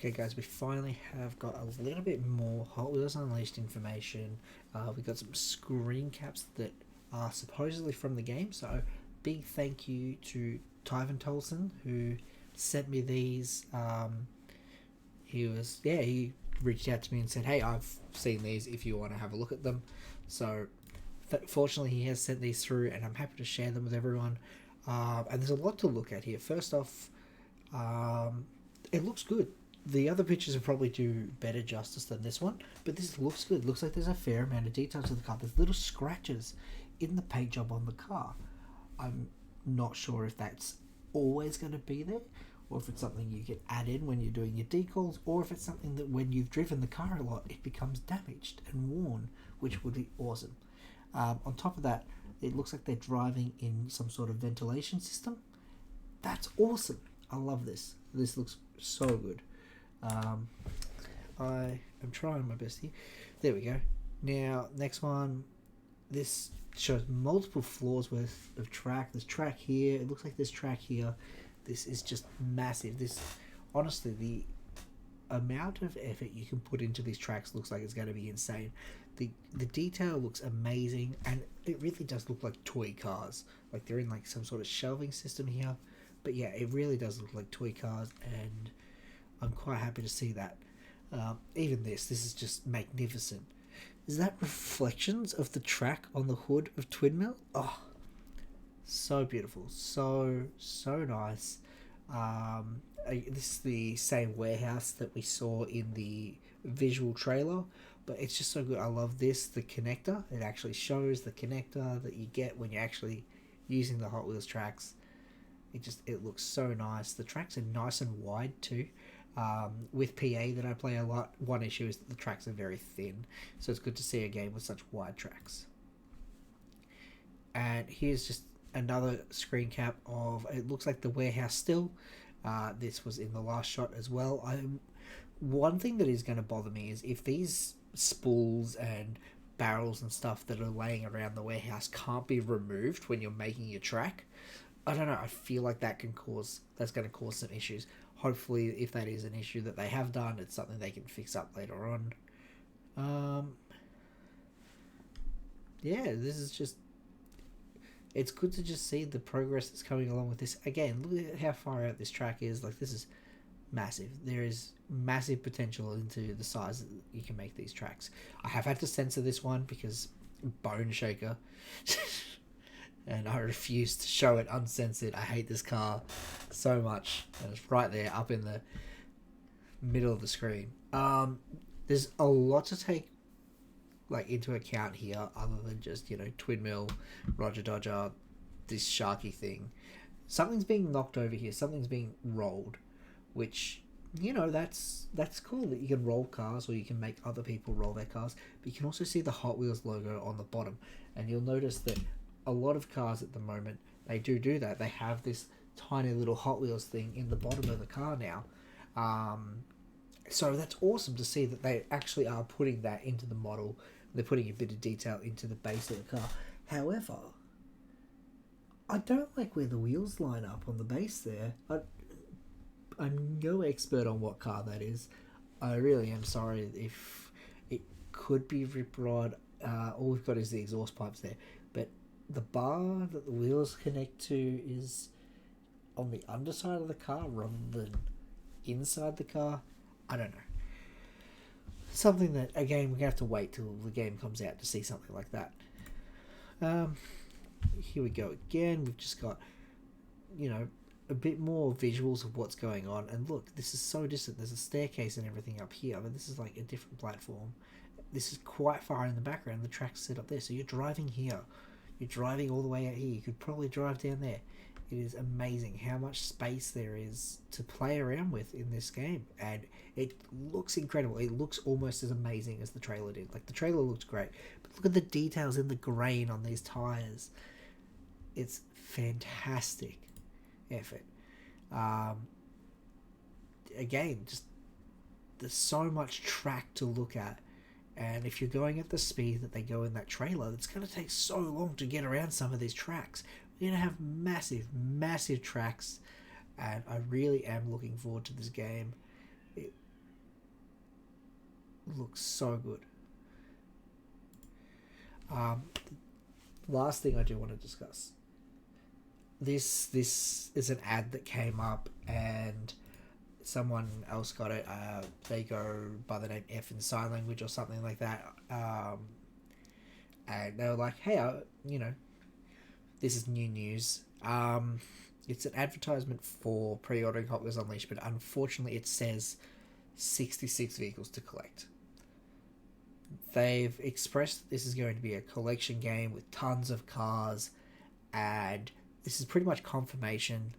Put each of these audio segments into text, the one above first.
Okay, guys, we finally have got a little bit more Hot Wheels Unleashed information. We got some screen caps that are supposedly from the game. So, big thank you to Tyvan Tolson who sent me these. He reached out to me and said, "Hey, I've seen these. If you want to have a look at them." So, fortunately, he has sent these through, and I'm happy to share them with everyone. And there's a lot to look at here. First off, it looks good. The other pictures will probably do better justice than this one, but this looks good. Looks like there's a fair amount of detail to the car. There's little scratches in the paint job on the car. I'm not sure if that's always going to be there, or if it's something you can add in when you're doing your decals, or if it's something that when you've driven the car a lot, it becomes damaged and worn, which would be awesome. On top of that, it looks like they're driving in some sort of ventilation system. That's awesome. I love this. This looks so good. I am trying my best here. There we go. Now, next one. This shows multiple floors worth of track. There's track here. It looks like there's track here. This is just massive. This, honestly, the amount of effort you can put into these tracks looks like it's going to be insane. The detail looks amazing, and it really does look like toy cars. Like they're in like some sort of shelving system here. But yeah, it really does look like toy cars, and I'm quite happy to see that. Even this is just magnificent. Is that reflections of the track on the hood of Twin Mill? Oh, so beautiful, so nice. This is the same warehouse that we saw in the visual trailer, but it's just so good. I love this. The connector, it actually shows the connector that you get when you're actually using the Hot Wheels tracks. It looks so nice. The tracks are nice and wide too. With PA that I play a lot, one issue is that the tracks are very thin, so it's good to see a game with such wide tracks. And here's just another screen cap of, it looks like the warehouse still. This was in the last shot as well. One thing that is going to bother me is if these spools and barrels and stuff that are laying around the warehouse can't be removed when you're making your track. I don't know, I feel like that's going to cause some issues. Hopefully, if that is an issue that they have done, it's something they can fix up later on. Yeah, this is just, it's good to just see the progress that's coming along with this. Again, look at how far out this track is. Like, this is massive. There is massive potential into the size that you can make these tracks. I have had to censor this one because bone shaker. And I refuse to show it uncensored. I hate this car so much. And it's right there up in the middle of the screen. There's a lot to take into account here, other than just, Twin Mill, Roger Dodger, this Sharky thing. Something's being knocked over here. Something's being rolled, which, that's cool that you can roll cars, or you can make other people roll their cars. But you can also see the Hot Wheels logo on the bottom, and you'll notice that a lot of cars at the moment, they do that. They have this tiny little Hot Wheels thing in the bottom of the car now. So that's awesome to see that they actually are putting that into the model. They're putting a bit of detail into the base of the car. However, I don't like where the wheels line up on the base there. I'm no expert on what car that is. I really am sorry if it could be rip rod. All we've got is the exhaust pipes there. But the bar that the wheels connect to is on the underside of the car rather than inside the car. I don't know. Something that, again, we're going to have to wait till the game comes out to see something like that. Here we go again. We've just got, a bit more visuals of what's going on. And look, this is so distant. There's a staircase and everything up here, but this is like a different platform. This is quite far in the background. The track's set up there. So you're driving here. You're driving all the way out here. You could probably drive down there. It is amazing how much space there is to play around with in this game. And it looks incredible. It looks almost as amazing as the trailer did. Like, the trailer looks great. But look at the details in the grain on these tires. It's fantastic effort. Again, just there's so much track to look at. And if you're going at the speed that they go in that trailer, it's going to take so long to get around some of these tracks. We're going to have massive tracks, and I really am looking forward to this game. looks so good. Last thing I do want to discuss. This is an ad that came up and someone else got it. They go by the name F in sign language or something like that. And they were like, hey, this is new news. It's an advertisement for pre-ordering Hot Wheels Unleashed, but unfortunately it says 66 vehicles to collect. They've expressed that this is going to be a collection game with tons of cars, and this is pretty much confirmation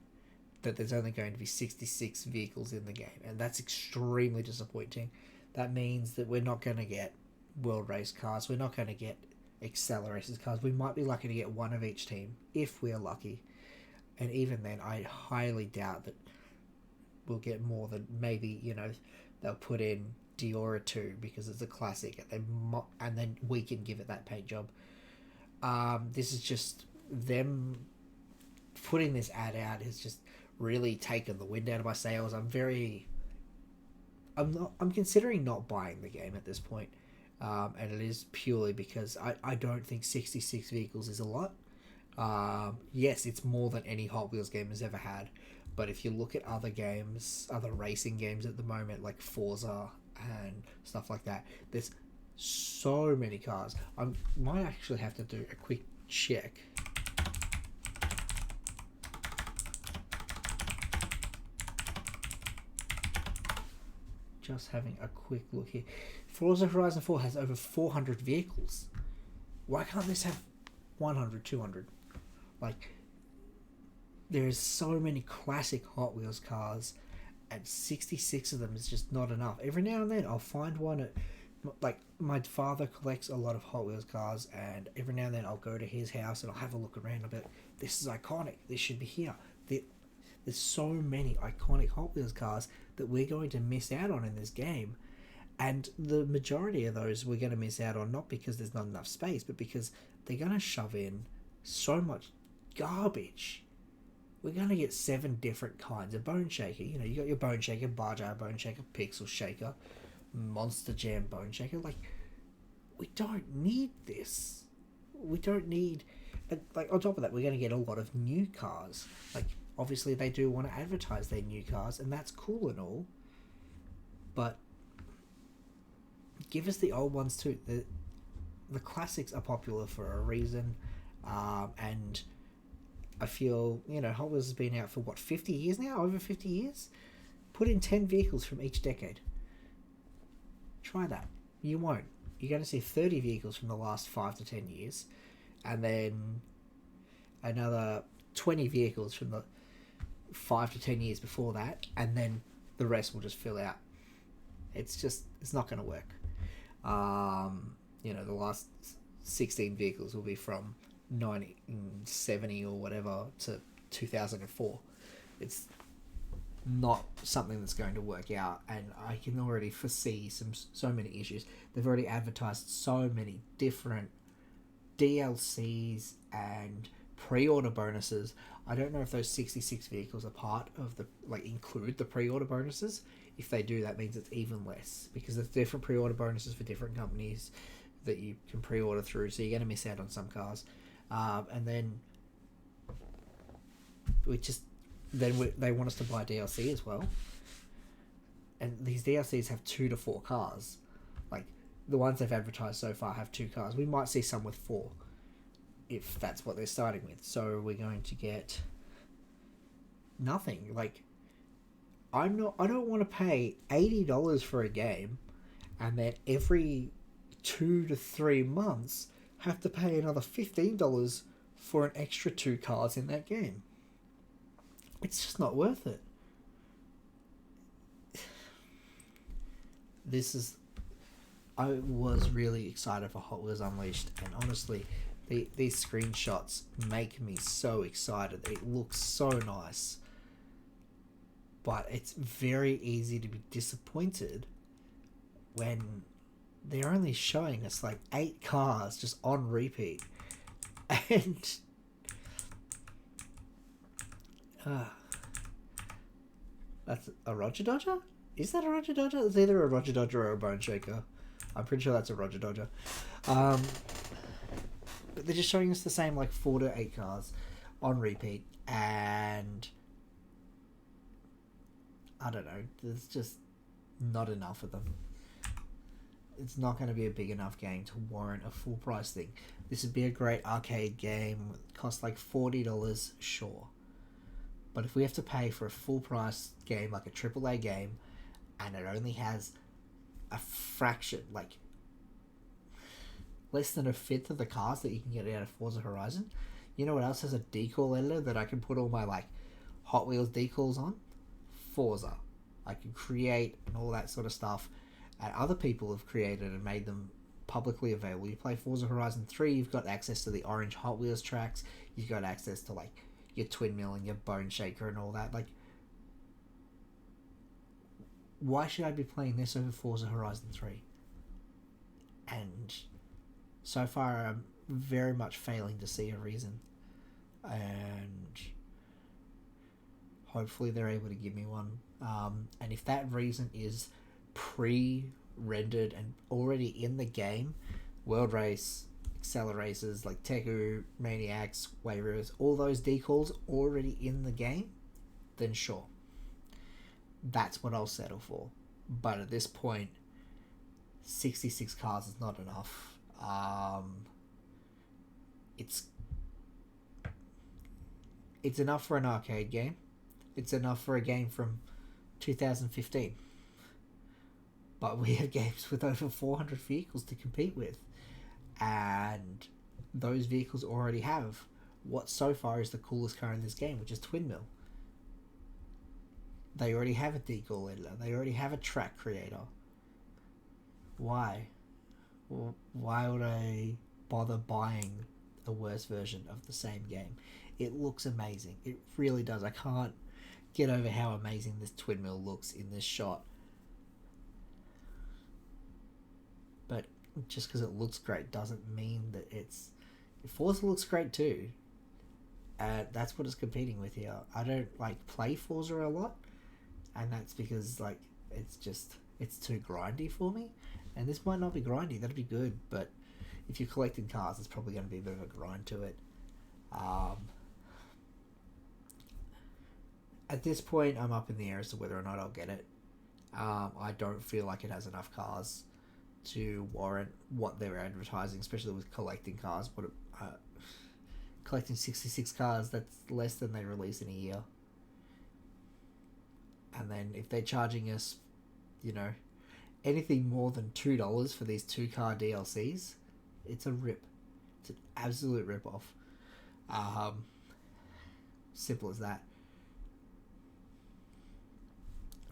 that there's only going to be 66 vehicles in the game, and that's extremely disappointing. That means that we're not going to get World Race cars, we're not going to get Accelerators cars. We might be lucky to get one of each team, if we're lucky. And even then, I highly doubt that we'll get more than maybe, they'll put in Diora 2 because it's a classic, and then we can give it that paint job. This is just them putting this ad out has just really taken the wind out of my sails. I'm considering not buying the game at this point. And it is purely because I don't think 66 vehicles is a lot. Yes, it's more than any Hot Wheels game has ever had. But if you look at other games, other racing games at the moment, like Forza and stuff like that, there's so many cars. I might actually have to do a quick check. Just having a quick look here. Forza Horizon 4 has over 400 vehicles. Why can't this have 100, 200? Like, there is so many classic Hot Wheels cars, and 66 of them is just not enough. Every now and then I'll find one at, like, my father collects a lot of Hot Wheels cars, and every now and then I'll go to his house and I'll have a look around. I'll be like, this is iconic, this should be here. There's so many iconic Hot Wheels cars that we're going to miss out on in this game. And the majority of those we're going to miss out on, not because there's not enough space, but because they're going to shove in so much garbage. We're going to get 7 different kinds of Bone Shaker. You got your Bone Shaker, Bar Jar Bone Shaker, Pixel Shaker, Monster Jam Bone Shaker. Like, we don't need this. We don't need... Like, on top of that, we're going to get a lot of new cars. Like, obviously they do want to advertise their new cars, and that's cool and all. But give us the old ones too. The classics are popular for a reason, and I feel, Hot Wheels has been out for 50 years now? Over 50 years? Put in 10 vehicles from each decade. Try that. You won't. You're going to see 30 vehicles from the last 5 to 10 years, and then another 20 vehicles from the 5 to 10 years before that, and then the rest will just fill out. It's not going to work. The last 16 vehicles will be from 1970 or whatever to 2004. It's not something that's going to work out, and I can already foresee so many issues. They've already advertised so many different DLCs and pre-order bonuses. I don't know if those 66 vehicles are part of include the pre-order bonuses. If they do, that means it's even less, because there's different pre-order bonuses for different companies that you can pre-order through, so you're going to miss out on some cars. And then they want us to buy DLC as well, and these DLCs have 2 to 4 cars. Like, the ones they've advertised so far have 2 cars. We might see some with 4, if that's what they're starting with. So we're going to get nothing. Like, I don't want to pay $80 for a game and then every 2 to 3 months have to pay another $15 for an extra 2 cars in that game. It's just not worth it. I was really excited for Hot Wheels Unleashed, and honestly, these screenshots make me so excited. It looks so nice. But it's very easy to be disappointed when they're only showing us 8 cars just on repeat. And that's a Roger Dodger? Is that a Roger Dodger? It's either a Roger Dodger or a Bone Shaker. I'm pretty sure that's a Roger Dodger. But they're just showing us the same like 4 to 8 cars on repeat, and I don't know, there's just not enough of them. It's not going to be a big enough game to warrant a full price thing. This would be a great arcade game, cost like $40, sure. But if we have to pay for a full price game like a AAA game, and it only has a fraction, like less than a fifth of the cars that you can get out of Forza Horizon, you know what else has a decal editor that I can put all my like Hot Wheels decals on? Forza. I can create and all that sort of stuff, and other people have created and made them publicly available. You play Forza Horizon 3, you've got access to the orange Hot Wheels tracks, you've got access to like your twin mill and your bone shaker and all that. Like, why should I be playing this over Forza Horizon 3? And so far I'm very much failing to see a reason, and hopefully they're able to give me one. And if that reason is pre-rendered and already in the game, World Race, Acceleracers like Teku, Maniacs, Waivers, all those decals already in the game, then sure, that's what I'll settle for. But at this point, 66 cars is not enough. It's enough for an arcade game. It's enough for a game from 2015. But we have games with over 400 vehicles to compete with, and those vehicles already have what so far is the coolest car in this game, which is Twin Mill. They already have a decal editor. They already have a track creator. Why? Well, why would I bother buying a worse version of the same game? It looks amazing. It really does. I can't get over how amazing this Twin Mill looks in this shot. But just because it looks great doesn't mean that it's... Forza looks great too. That's what it's competing with here. I don't like play Forza a lot, and that's because like it's too grindy for me. And this might not be grindy. That'd be good, but if you're collecting cars, it's probably going to be a bit of a grind to it. At this point, I'm up in the air as to whether or not I'll get it. I don't feel like it has enough cars to warrant what they're advertising, especially with collecting cars. But collecting 66 cars, that's less than they release in a year. And then if they're charging us, anything more than $2 for these 2-car DLCs, it's a rip. It's an absolute rip-off. Simple as that.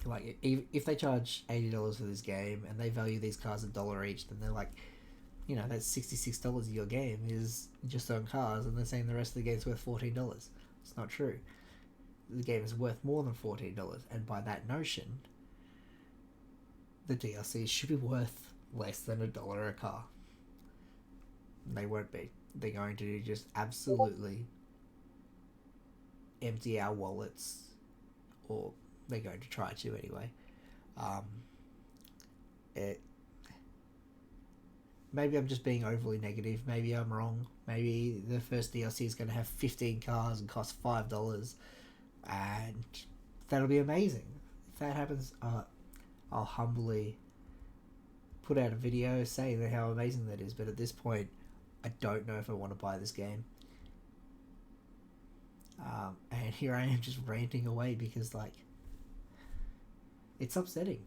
Like, if they charge $80 for this game and they value these cars $1 each, then they're like, that's $66 of your game is just on cars, and they're saying the rest of the game's worth $14. It's not true. The game is worth more than $14, and by that notion, the DLCs should be worth less than $1 a car. They won't be. They're going to just absolutely empty our wallets, or they're going to try to anyway. Maybe I'm just being overly negative. Maybe I'm wrong. Maybe the first DLC is going to have 15 cars and cost $5, and that'll be amazing. If that happens, I'll humbly put out a video saying how amazing that is. But at this point, I don't know if I want to buy this game. And here I am just ranting away because, like, it's upsetting.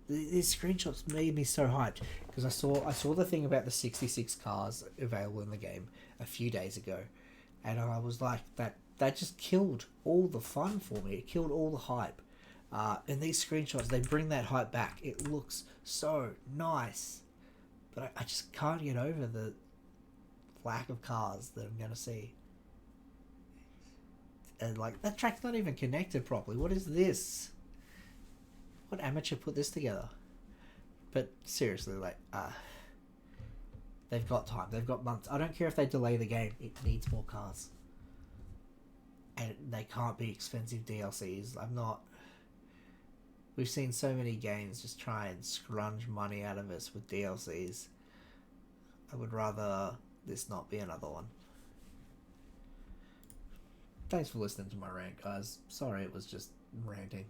These screenshots made me so hyped because I saw the thing about the 66 cars available in the game a few days ago, and I was like, that just killed all the fun for me. It killed all the hype. And these screenshots, they bring that hype back. It looks so nice, but I just can't get over the lack of cars that I'm gonna see. And like, that track's not even connected properly. What is this? What amateur put this together? But seriously, like, they've got time. They've got months. I don't care if they delay the game. It needs more cars. And they can't be expensive DLCs. I'm not We've seen so many games just try and scrunch money out of us with DLCs. I would rather this not be another one. Thanks for listening to my rant, guys. Sorry it was just ranting.